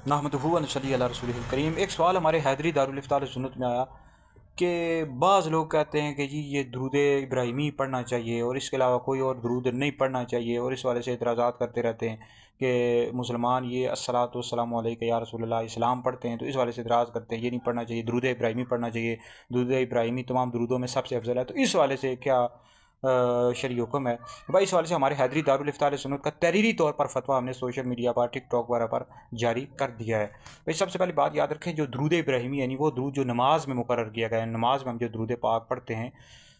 नहमदुहु व नसल्ली अला रसूलिहिल करीम। एक सवाल हमारे हैदरी दारुल इफ्तार सुन्नत में आया कि बाज़ लोग कहते हैं कि जी ये दुरूद इब्राहिमी पढ़ना चाहिए और इसके अलावा कोई और दुरूद नहीं पढ़ना चाहिए, और इस वाले से इतराज़ात करते रहते हैं कि मुसलमान ये अस्सलातु वस्सलामु अलैका या रसूलल्लाह इस्लाम पढ़ते हैं, तो इस वाले से इतराज़ करते हैं ये नहीं पढ़ना चाहिए, दुरूद इब्राहिमी पढ़ना चाहिए, दुरूद इब्राहिमी तमाम दुरूदों में सबसे अफजल है। तो इस वाले से क्या शरई हुक्म है? भाई इस वाले से हमारे हैदरी दारुल इफ्तार सुन्नत का तहरीरी तौर पर फतवा हमने सोशल मीडिया पर, टिकटॉक वगैरह पर जारी कर दिया है। भाई सबसे पहली बात याद रखें, जो दुरूद इब्राहिमी यानी वो दुरूद जो नमाज में मुकर्रर किया गया है, नमाज में हम जो दुरूद पाक पढ़ते हैं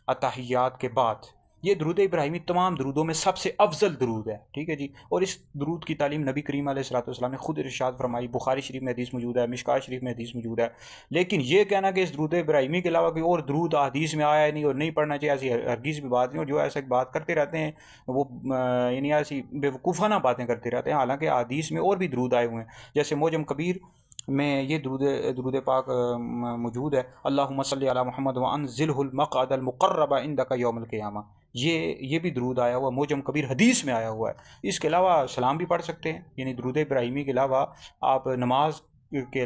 अताहियात के बाद, ये दुरूद इब्राहिमी तमाम दुरूदों में सबसे अफजल दुरूद है, ठीक है जी। और इस दुरूद की तालीम नबी करीम अलैहिस्सलाम ने खुद इरशाद फरमाई, बुखारी शरीफ में हदीस मौजूद है, मिशकात शरीफ में हदीस मौजूद है। लेकिन ये कहना कि इस दुरूद इब्राहिमी के अलावा कोई और दुरूद हदीस में आया नहीं और नहीं पढ़ना चाहिए, ऐसी हरगिज़ भी बात नहीं। और जो ऐसा बात करते रहते हैं वो यानी ऐसी बेवकूफ़ाना बातें करते रहते हैं, हालांकि हदीस में और भी दुरूद आए हुए हैं, जैसे मोजम कबीर में ये दुरूद दुरूद पाक मौजूद है, अल्लाहुम्मा सल्ली अला मुहम्मद व अनज़िलहुल मक़अदल मुक़र्रब इंदका यौमल क़ियामा। ये भी दुरूद आया हुआ, मोजम कबीर हदीस में आया हुआ है। इसके अलावा सलाम भी पढ़ सकते हैं, यानी दुरूद इब्राहिमी के अलावा आप नमाज के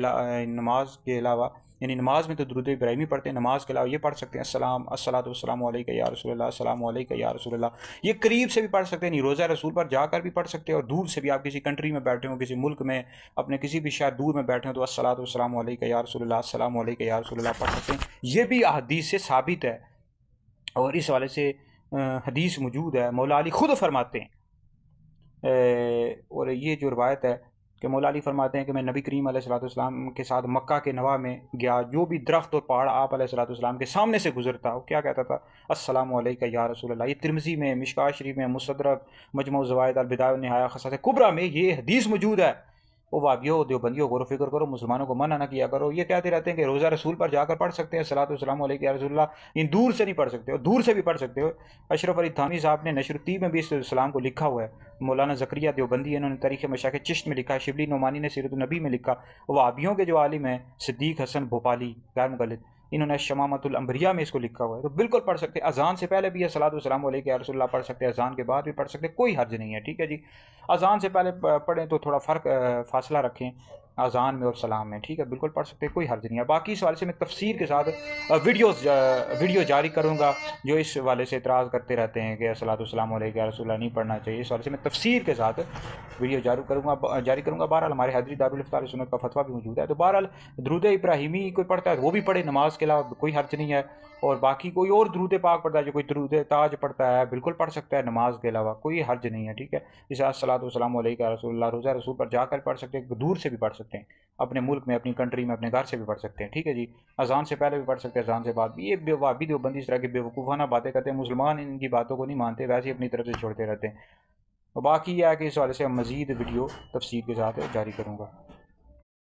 अलावा यानी नमाज में तो दुरूद इब्राहिमी पढ़ते हैं, नमाज के अलावा ये पढ़ सकते हैं अस्सलातु वस्सलामु अलैका या रसूलल्लाह, अस्सलामु अलैका या रसूलल्लाह। ये करीब से भी पढ़ सकते हैं, नहीं रोज़ा रसूल पर जाकर भी पढ़ सकते हैं, और दूर से भी आप किसी कंट्री में बैठे हो, किसी मुल्क में अपने किसी भी शहर दूर में बैठे हो, तो अस्सलातु वस्सलामु अलैका या रसूलल्लाह, अस्सलामु अलैका या रसूलल्लाह पढ़ सकते हैं। ये भी अहदीस से साबित है, और इस वाले से हदीस मौजूद है, मौला अली खुद फरमाते हैं, और ये जो रवायत है कि मौला अली फरमाते हैं कि मैं नबी करीम अलैहिस्सलाम के साथ मक्का के नवा में गया, जो भी दरख्त और पहाड़ आप अलैहिस्सलाम के सामने से गुजरता वो क्या कहता था, अस्सलामु अलैका या रसूलल्लाह। ये तिरमिज़ी में, मिशकात शरीफ में, मुस्तदरक, मजमू ज़वाइद, अल बिदाया व निहाया, ख़साइस कुबरा में ये हदीस मौजूद है। वो वाबियो देवबंदियों गौर फिक्र करो, मुसलमानों को मना ना किया करो। ये कहते रहते हैं कि रोज़ा रसूल पर जाकर पढ़ सकते हैं सलातो वस्सलामु अलैका या रसूलल्लाह, इन दूर से नहीं पढ़ सकते हो, दूर से भी पढ़ सकते हो। अशरफ अली थानी साहब ने नशरुत्तीब में भी इस सलाम को लिखा हुआ है। मौलाना ज़करिया देवबंदी इन्होंने तारीख़ मशाइख़ चिश्त में लिखा है, शिबली नोमानी ने सीरत नबी में लिखा। वाबियों के जो आलिम हैं सिद्दीक़ हसन भोपाली गैर मुक़ल्लिद, इन्होंने शमामतुल अंबिया में इसको लिखा हुआ है। तो बिल्कुल पढ़ सकते हैं, अजान से पहले भी ये सलातो वस्सलामु अलैका या रसूलल्लाह पढ़ सकते हैं, अजान के बाद भी पढ़ सकते हैं, कोई हर्ज नहीं है, ठीक है जी। अजान से पहले पढ़ें तो थोड़ा फ़र्क फासला रखें अजान में और सलाम में, ठीक है, बिल्कुल पढ़ सकते हैं, कोई हर्ज नहीं है। बाकी इस वाले से मैं तफसीर के साथ वीडियो जारी करूँगा, जो इस वाले से इतराज़ करते रहते हैं कि सलातो वस्सलामु अलैका या रसूलल्लाह नहीं पढ़ना चाहिए। इस वाले से मैं तफसीर के साथ वीडियो जारी करूँगा। बहरहाल हमारे हैदरी दारुल इफ्तार सुन्नत का फतवा भी मौजूद है। तो बहरहाल दुरूद इब्राहिमी कोई पढ़ता है वो भी पढ़े, नमाज के अलावा कोई हर्ज नहीं है। और बाकी कोई और दुरूद पाक पढ़ता है, जो कोई दुरूद ताज पढ़ता है, बिल्कुल पढ़ सकता है, नमाज के अलावा कोई हर्ज नहीं है, ठीक है। जैसे अस्सलातु वस्सलामु अलैका या रसूलल्लाह रोज़ा रसूल पर जाकर पढ़ सकते हैं, दूर से भी पढ़ सकते हैं, अपने मुल्क में, अपनी कंट्री में, अपने घर से भी पढ़ सकते हैं, ठीक है जी। अजान से पहले भी पढ़ सकते हैं, अजान से बाद भी। ये वाबी देवबंदी इस तरह की बेवकूफ़ाना बातें करते हैं, मुसलमान इनकी बातों को नहीं मानते, वैसे ही अपनी तरफ से छोड़ते रहते हैं। और बाकी यह है कि इस वाले से हम मज़ीद वीडियो तफसीर के साथ जारी करूँगा।